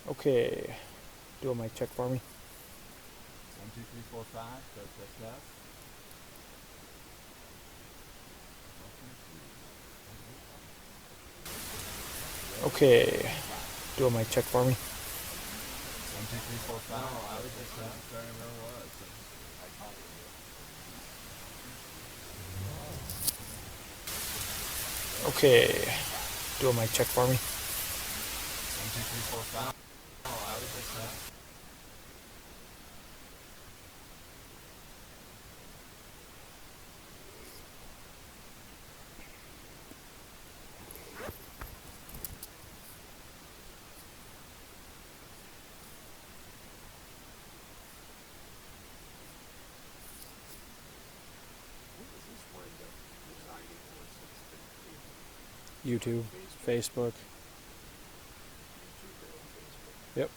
Okay, do a mic check for me. 1, 2, 3, 4, 5. Test, test, test. Okay, do a mic check for me. 1, 2, 3, 4, 5. No, I was just trying to remember what it was. Okay, do a mic check for me. 1, 2, 3, 4, 5. No, I was just trying. YouTube, Facebook. Yep.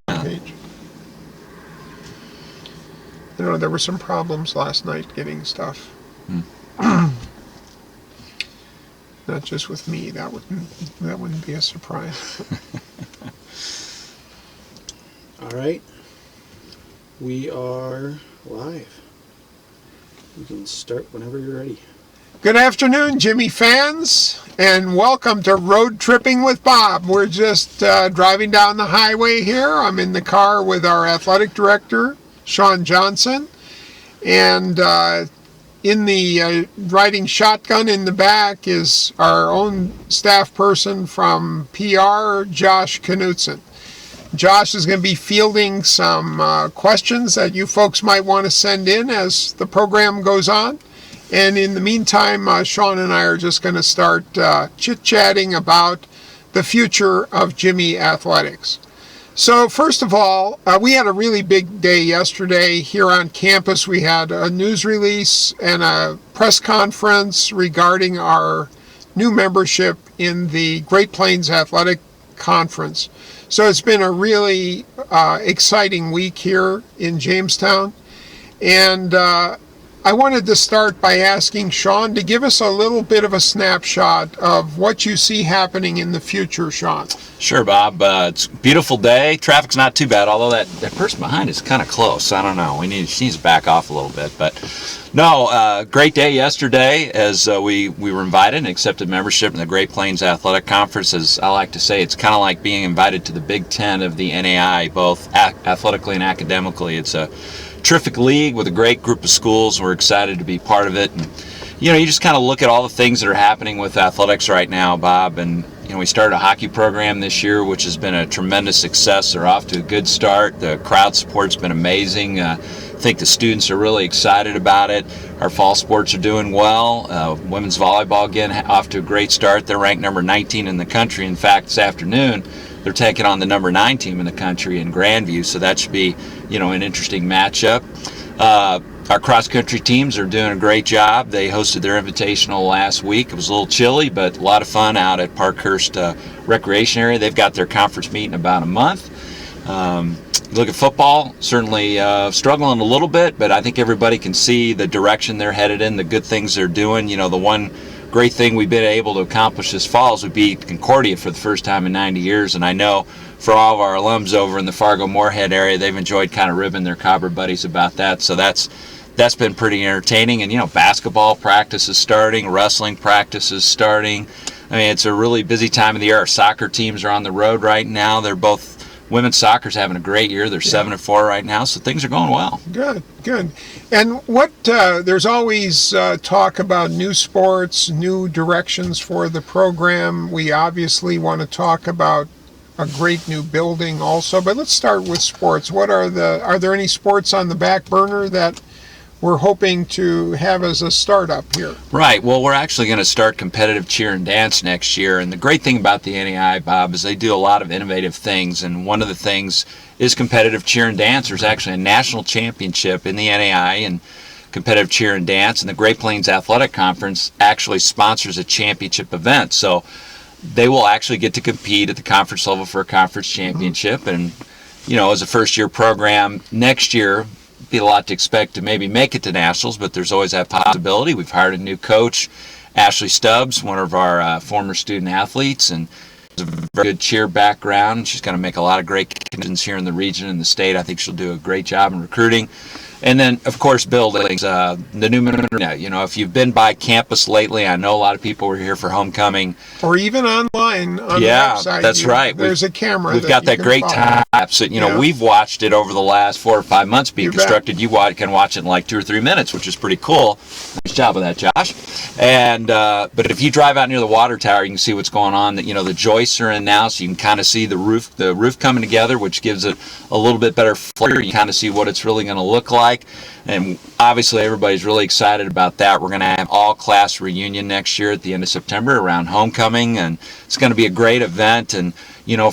Page. There were some problems last night getting stuff. Not just with me. That wouldn't be a surprise. All right. We are live. You can start whenever you're ready. Good afternoon, Jimmy fans, and welcome to Road Tripping with Bob. We're just driving down the highway here. I'm in the car with our athletic director, Sean Johnson, and in the riding shotgun in the back is our own staff person from PR, Josh Knutson. Josh is going to be fielding some questions that you folks might want to send in as the program goes on. And in the meantime, Sean and I are just going to start chit-chatting about the future of Jimmy Athletics. So first of all, we had a really big day yesterday here on campus. We had a news release and a press conference regarding our new membership in the Great Plains Athletic Conference. So it's been a really exciting week here in Jamestown. And I wanted to start by asking Sean to give us a little bit of a snapshot of what you see happening in the future, Sean. Sure, Bob. It's a beautiful day. Traffic's not too bad, although that person behind is kind of close. I don't know. She needs to back off a little bit. But no, great day yesterday as we were invited and accepted membership in the Great Plains Athletic Conference. As I like to say, it's kind of like being invited to the Big Ten of the NAI, both athletically and academically. It's a terrific league with a great group of schools. We're excited to be part of it. And, you just kind of look at all the things that are happening with athletics right now, Bob, and we started a hockey program this year, which has been a tremendous success. They're off to a good start. The crowd support's been amazing. I think the students are really excited about it. Our fall sports are doing well. Women's volleyball, again, off to a great start. They're ranked number 19 in the country. In fact, this afternoon, they're taking on the number 9 team in the country in Grandview, so that should be, an interesting matchup. Our cross-country teams are doing a great job. They hosted their invitational last week. It was a little chilly, but a lot of fun out at Parkhurst Recreation Area. They've got their conference meet in about a month. Look at football, certainly struggling a little bit, but I think everybody can see the direction they're headed in, the good things they're doing. The one great thing we've been able to accomplish this fall is we beat Concordia for the first time in 90 years, and I know for all of our alums over in the Fargo-Moorhead area, they've enjoyed kind of ribbing their Cobber buddies about that, so that's been pretty entertaining. And basketball practice is starting, wrestling practice is starting. I mean, it's a really busy time of the year. Our soccer teams are on the road right now. They're both women's soccer's having a great year. They're 7-4 right now, so things are going well. Good. And there's always talk about new sports, new directions for the program. We obviously want to talk about a great new building also, but let's start with sports. Are there any sports on the back burner that we're hoping to have as a startup here? Right. Well, we're actually going to start competitive cheer and dance next year. And the great thing about the NAI, Bob, is they do a lot of innovative things. And one of the things is competitive cheer and dance. There's actually a national championship in the NAI and competitive cheer and dance. And the Great Plains Athletic Conference actually sponsors a championship event. So they will actually get to compete at the conference level for a conference championship. And, as a first-year program next year, be a lot to expect to maybe make it to nationals, but there's always that possibility. We've hired a new coach, Ashley Stubbs, one of our former student athletes, and has a very good cheer background. She's going to make a lot of great connections here in the region and the state. I think she'll do a great job in recruiting. And then, of course, buildings. The new, if you've been by campus lately, I know a lot of people were here for homecoming. Or even online on the website. That's right. There's a camera. We've got that great time lapse that, we've watched it over the last 4 or 5 months being constructed. You can watch it in like 2 or 3 minutes, which is pretty cool. Nice job with that, Josh. And but if you drive out near the water tower, you can see what's going on. The joists are in now, so you can kind of see the roof coming together, which gives it a little bit better flair. You kind of see what it's really going to look like. And obviously everybody's really excited about that. We're going to have all-class reunion next year at the end of September around homecoming, and it's going to be a great event. And,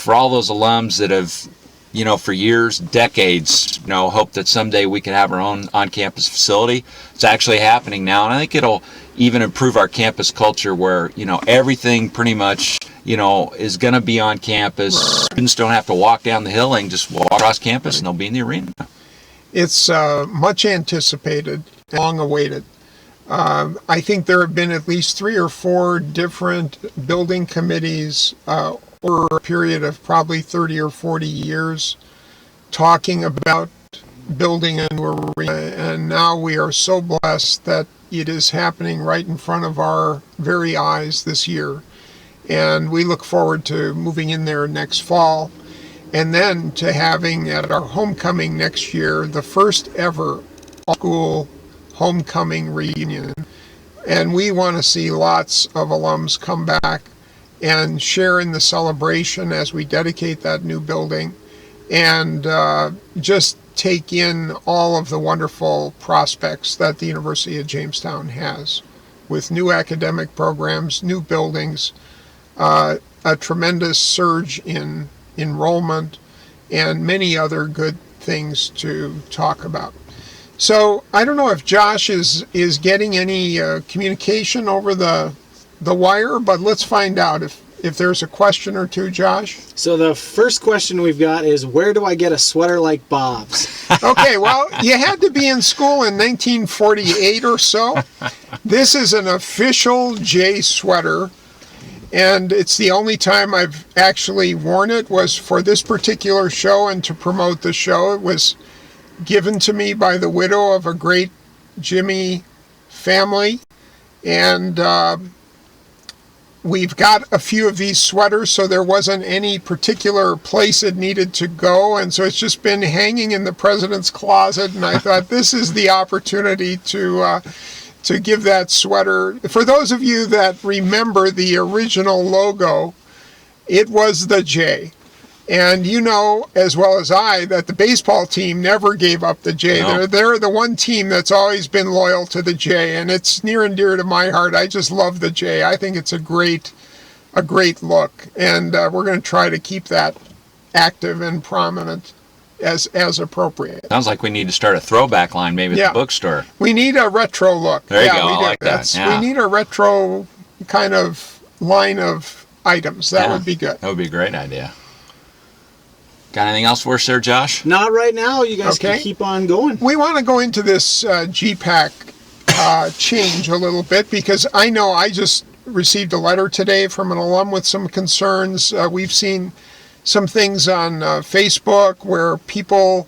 for all those alums that have, for years, decades, hope that someday we can have our own on-campus facility, it's actually happening now. And I think it'll even improve our campus culture where, everything pretty much, is going to be on campus. Students don't have to walk down the hill and just walk across campus and they'll be in the arena. It's much anticipated, long awaited. I think there have been at least 3 or 4 different building committees over a period of probably 30 or 40 years talking about building a new arena. And now we are so blessed that it is happening right in front of our very eyes this year. And we look forward to moving in there next fall. And then to having at our homecoming next year, the first ever all-school homecoming reunion. And we want to see lots of alums come back and share in the celebration as we dedicate that new building and just take in all of the wonderful prospects that the University of Jamestown has with new academic programs, new buildings, a tremendous surge in enrollment, and many other good things to talk about. So I don't know if Josh is getting any communication over the wire, but let's find out if there's a question or two, Josh. So the first question we've got is, where do I get a sweater like Bob's? Okay, well, you had to be in school in 1948 or so. This is an official J sweater. And it's the only time I've actually worn it was for this particular show and to promote the show. It was given to me by the widow of a great Jimmy family. And we've got a few of these sweaters, so there wasn't any particular place it needed to go. And so it's just been hanging in the president's closet. And I thought this is the opportunity to give that sweater. For those of you that remember the original logo, it was the J. And you know as well as I that the baseball team never gave up the J. No. They're the one team that's always been loyal to the J, and it's near and dear to my heart. I just love the J. I think it's a great look, and we're going to try to keep that active and prominent as appropriate. Sounds like we need to start a throwback line maybe at the bookstore. We need a retro look. There you go. We I do. like that. Yeah. We need a retro kind of line of items. That would be good. That would be a great idea. Got anything else for us there, Josh? Not right now. You guys can keep on going. We want to go into this GPAC change a little bit because I know I just received a letter today from an alum with some concerns. We've seen some things on Facebook where people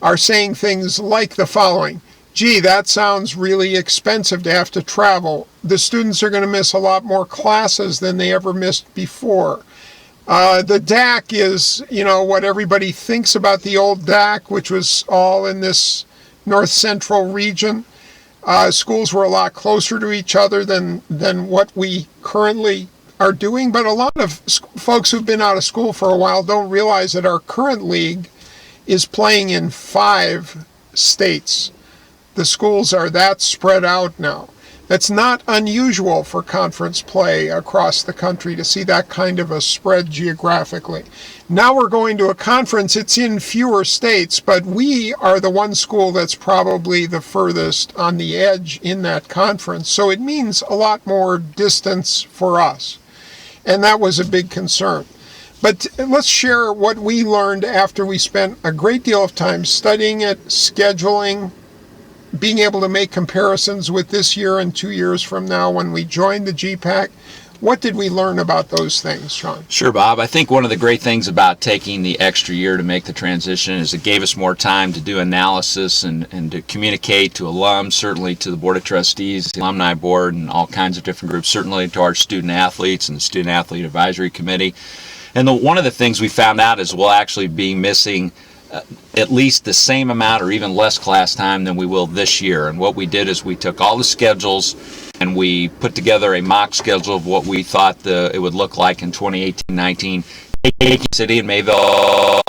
are saying things like the following: gee, that sounds really expensive to have to travel. The students are going to miss a lot more classes than they ever missed before. The DAC is, what everybody thinks about the old DAC, which was all in this north central region. Schools were a lot closer to each other than what we currently are doing, but a lot of folks who've been out of school for a while don't realize that our current league is playing in 5 states. The schools are that spread out now. That's not unusual for conference play across the country to see that kind of a spread geographically. Now we're going to a conference, it's in fewer states, but we are the one school that's probably the furthest on the edge in that conference, so it means a lot more distance for us. And that was a big concern. But let's share what we learned after we spent a great deal of time studying it, scheduling, being able to make comparisons with this year and 2 years from now when we joined the GPAC. What did we learn about those things, Sean? Sure, Bob. I think one of the great things about taking the extra year to make the transition is it gave us more time to do analysis and to communicate to alums, certainly to the Board of Trustees, the Alumni Board, and all kinds of different groups, certainly to our student athletes and the Student Athlete Advisory Committee. And one of the things we found out is we'll actually be missing at least the same amount or even less class time than we will this year. And what we did is we took all the schedules and we put together a mock schedule of what we thought it would look like in 2018-19. Aiken City and Mayville,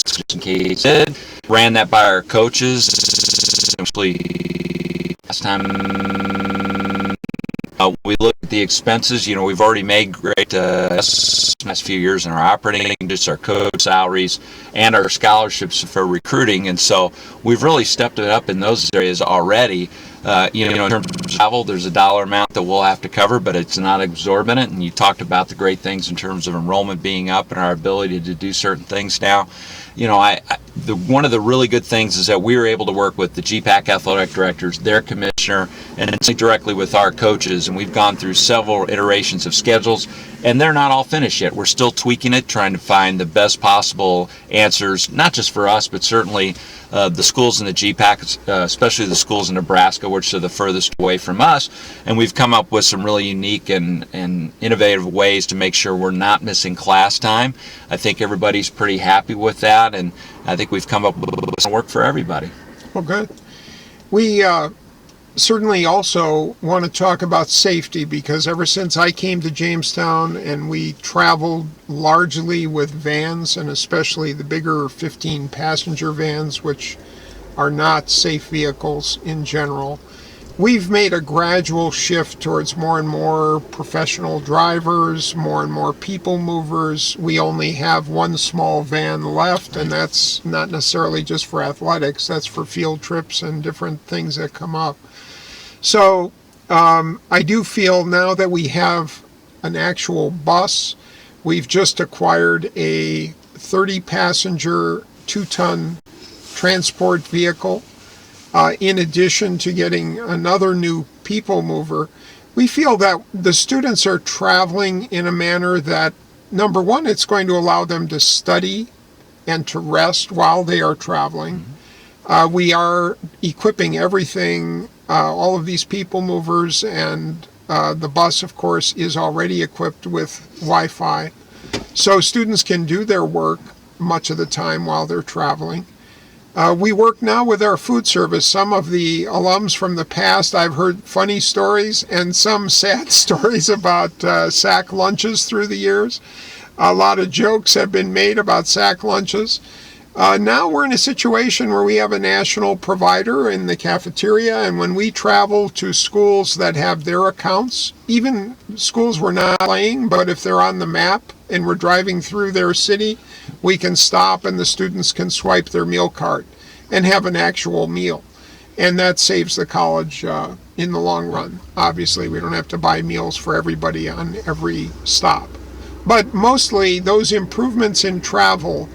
just in case it did. Ran that by our coaches. Actually, last time we looked at the expenses. You know, we've already made great last few years in our operating, just our coach salaries and our scholarships for recruiting, and so we've really stepped it up in those areas already. In terms of travel, there's a dollar amount that we'll have to cover, but it's not exorbitant. And you talked about the great things in terms of enrollment being up and our ability to do certain things now. You know, one of the really good things is that we were able to work with the GPAC athletic directors, their commissioner, and directly with our coaches. And we've gone through several iterations of schedules, and they're not all finished yet. We're still tweaking it, trying to find the best possible answers, not just for us, but certainly the schools in the GPAC, especially the schools in Nebraska, which are the furthest away from us. And we've come up with some really unique and innovative ways to make sure we're not missing class time. I think everybody's pretty happy with that, and I think we've come up with some work for everybody. Well, good. We certainly also want to talk about safety, because ever since I came to Jamestown and we traveled largely with vans, and especially the bigger 15-passenger vans, which are not safe vehicles in general, we've made a gradual shift towards more and more professional drivers, more and more people movers. We only have one small van left, and that's not necessarily just for athletics, that's for field trips and different things that come up. So I do feel now that we have an actual bus. We've just acquired a 30-passenger, 2-ton transport vehicle. In addition to getting another new people mover, we feel that the students are traveling in a manner that, number one, it's going to allow them to study and to rest while they are traveling. We are equipping everything, all of these people movers, and the bus, of course, is already equipped with Wi-Fi. So students can do their work much of the time while they're traveling. We work now with our food service. Some of the alums from the past, I've heard funny stories and some sad stories about sack lunches through the years. A lot of jokes have been made about sack lunches. Now we're in a situation where we have a national provider in the cafeteria, and when we travel to schools that have their accounts, even schools we're not playing, but if they're on the map and we're driving through their city, we can stop and the students can swipe their meal card and have an actual meal. And that saves the college in the long run. Obviously, we don't have to buy meals for everybody on every stop. But mostly, those improvements in travel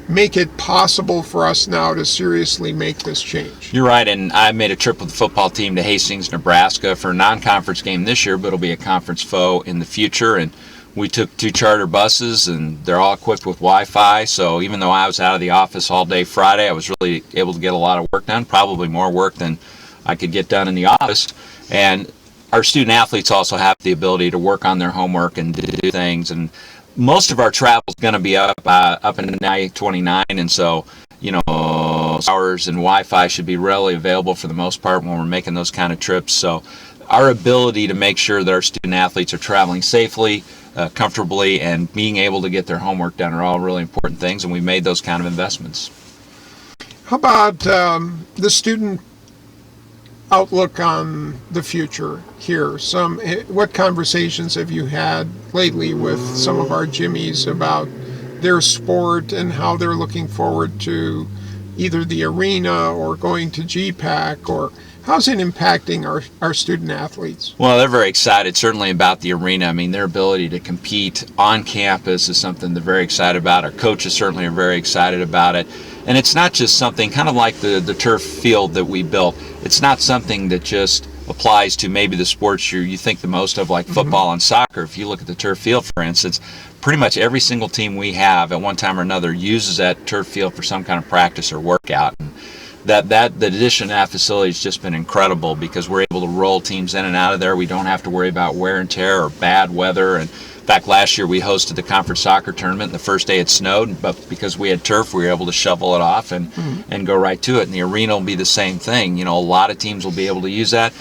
make it possible for us now to seriously make this change. You're right, and I made a trip with the football team to Hastings, Nebraska for a non-conference game this year, but it'll be a conference foe in the future. And we took 2 charter buses, and they're all equipped with Wi-Fi. So even though I was out of the office all day Friday, I was really able to get a lot of work done, probably more work than I could get done in the office. And our student athletes also have the ability to work on their homework and to do things. And most of our travel is going to be up in I-29, and so, hours and Wi-Fi should be readily available for the most part when we're making those kind of trips. So our ability to make sure that our student athletes are traveling safely, comfortably, and being able to get their homework done are all really important things, and we made those kind of investments. How about the student outlook on the future here? What conversations have you had lately with some of our Jimmies about their sport and how they're looking forward to either the arena or going to GPAC, or How's it impacting our student athletes? Well, they're very excited, certainly about the arena. I mean, their ability to compete on campus is something they're very excited about. Our coaches certainly are very excited about it. And it's not just something, kind of like the turf field that we built, it's not something that just applies to maybe the sports you think the most of, like football and soccer. If you look at the turf field, for instance, pretty much every single team we have at one time or another uses that turf field for some kind of practice or workout. And the addition of that facility has just been incredible because we're able to roll teams in and out of there. We don't have to worry about wear and tear or bad weather. And in fact, last year we hosted the conference soccer tournament, and the first day it snowed, but because we had turf, we were able to shovel it off and go right to it. And the arena will be the same thing. You know, a lot of teams will be able to use that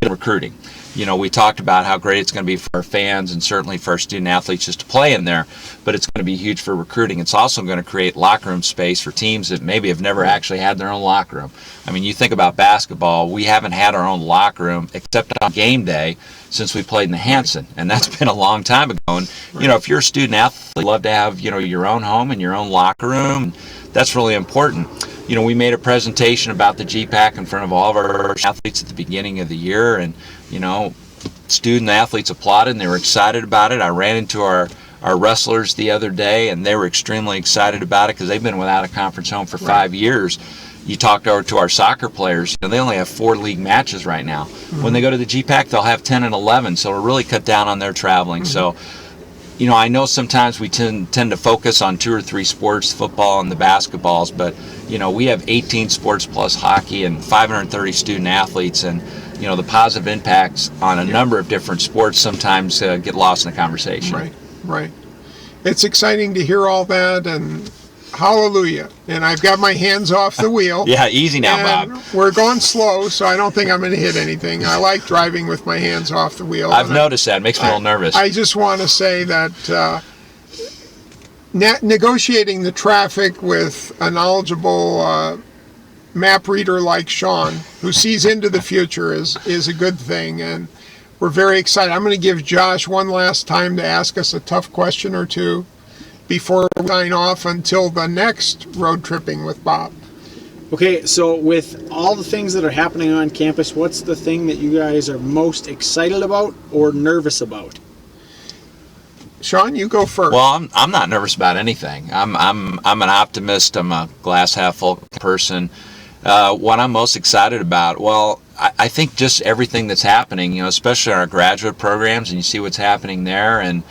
in recruiting. You know, we talked about how great it's going to be for our fans and certainly for our student athletes just to play in there, but it's going to be huge for recruiting. It's also going to create locker room space for teams that maybe have never actually had their own locker room. I mean, you think about basketball, we haven't had our own locker room except on game day since we played in the Hanson, and that's been a long time ago. And, you know, if you're a student athlete, you love to have, you know, your own home and your own locker room. That's really important. You know, we made a presentation about the GPAC in front of all of our athletes at the beginning of the year, and, you know, student athletes applauded and they were excited about it. I ran into our wrestlers the other day, and they were extremely excited about it because they've been without a conference home for 5 years. You talked over to our soccer players, you know, they only have 4 league matches right now. When they go to the GPAC, they'll have 10 and 11, so it'll really cut down on their traveling. So, you know, I know sometimes we tend to focus on 2 or 3 sports, football and the basketballs, but, you know, we have 18 sports plus hockey and 530 student athletes, and, you know, the positive impacts on a number of different sports sometimes get lost in the conversation. Right. It's exciting to hear all that, and hallelujah. And I've got my hands off the wheel. Yeah, easy now, and Bob. We're going slow, so I don't think I'm going to hit anything. I like driving with my hands off the wheel. I've noticed that. It makes me a little nervous. I just want to say that negotiating the traffic with a knowledgeable map reader like Sean, who sees into the future, is a good thing, and we're very excited. I'm going to give Josh one last time to ask us a tough question or two before we sign off until the next Road Tripping with Bob. Okay, so with all the things that are happening on campus, what's the thing that you guys are most excited about or nervous about? Sean, you go first. Well, I'm not nervous about anything. I'm an optimist. I'm a glass half full person. What I'm most excited about, well, I think just everything that's happening, you know, especially our graduate programs, and you see what's happening there, and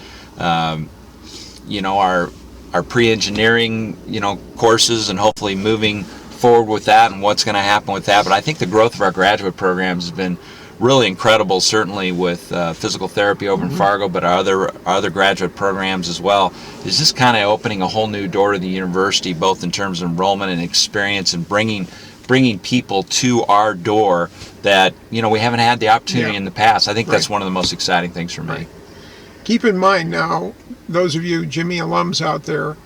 you know, our pre-engineering, you know, courses, and hopefully moving forward with that and what's going to happen with that. But I think the growth of our graduate programs has been really incredible, certainly with physical therapy over in Fargo, but our other graduate programs as well. Is just kind of opening a whole new door to the university, both in terms of enrollment and experience, and bringing people to our door that, you know, we haven't had the opportunity in the past. I think that's one of the most exciting things for me. Keep in mind now, those of you Jimmy alums out there,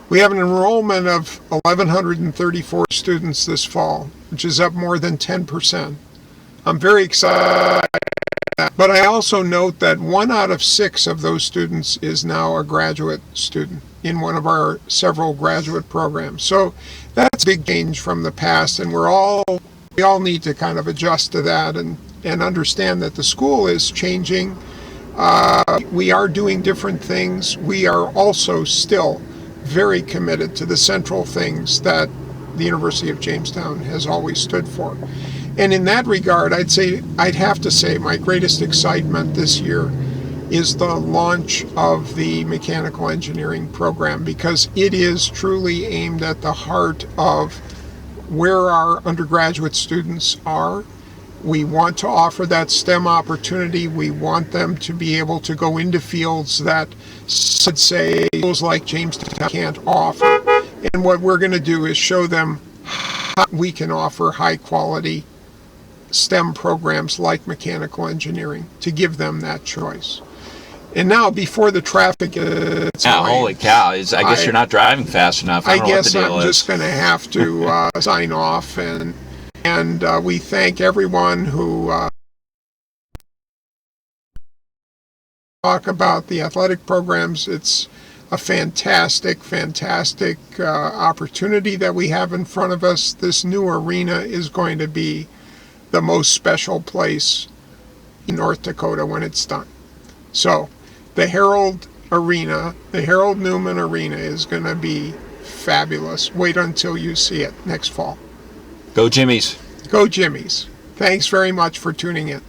we have an enrollment of 1,134 students this fall, which is up more than 10%. I'm very excited. But I also note that 1 out of 6 of those students is now a graduate student in one of our several graduate programs. So that's a big change from the past, and we all need to kind of adjust to that and understand that the school is changing. We are doing different things. We are also still very committed to the central things that the University of Jamestown has always stood for. And in that regard, I'd have to say my greatest excitement this year is the launch of the mechanical engineering program, because it is truly aimed at the heart of where our undergraduate students are. We want to offer that STEM opportunity. We want them to be able to go into fields that, let's say, schools like Jamestown can't offer. And what we're going to do is show them how we can offer high quality STEM programs like mechanical engineering to give them that choice. And now, before the traffic holy cow. I guess you're not driving fast enough. I don't know what the deal I'm just going to have to sign off, and we thank everyone who talk about the athletic programs. It's a fantastic opportunity that we have in front of us. This new arena is going to be the most special place in North Dakota when it's done. So the Harold Newman Arena is going to be fabulous. Wait until you see it next fall. Go Jimmies. Go Jimmies. Thanks very much for tuning in.